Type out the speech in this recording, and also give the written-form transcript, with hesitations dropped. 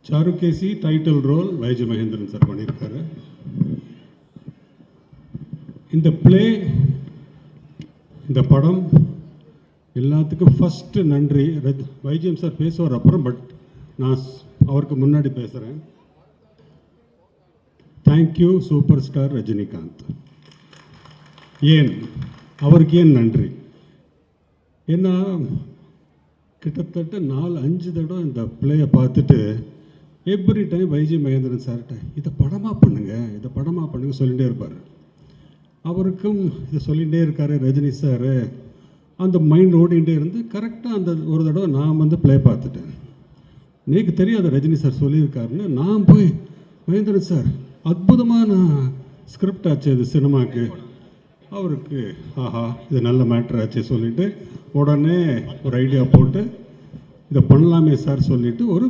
Charukesi title role Y G Mahendran sir பண்ணியிருக்காரு. இந்த play, இந்த படம் எல்லாத்துக்கும் ஃபஸ்ட்டு நன்றி. வைஜிஎம் சார் பேசுவார் அப்புறம், பட் நான் அவருக்கு முன்னாடி பேசுகிறேன். Thank you super star Rajinikanth. ஏன் அவருக்கு ஏன் நன்றி? ஏன்னா கிட்டத்தட்ட 4-5 தடவை இந்த பிளேயை பார்த்துட்டு எவ்ரி டைம் வைஜி மகேந்திரன் சார்கிட்ட இதை படமாக பண்ணுங்க, இதை படமாக பண்ணுங்க சொல்லிகிட்டே இருப்பார். அவருக்கும் இதை சொல்லிகிட்டே இருக்கார் ரஜினி சார். அந்த மைண்ட் ஓடிகிட்டே இருந்து கரெக்டாக அந்த ஒரு தடவை நான் ப்ளே பார்த்துட்டேன். எனக்கு தெரியாது ரஜினி சார் சொல்லியிருக்காருன்னு. நான் போய் மகேந்திரன் சார் அற்புதமான ஸ்கிரிப்ட் ஆச்சு அது சினிமாவுக்கு. அவருக்கு ஆஹா இது நல்ல மேட்ரு ஆச்சு சொல்லிவிட்டு உடனே ஒரு ஐடியா போட்டு இதை பண்ணலாமே சார் சொல்லிவிட்டு ஒரு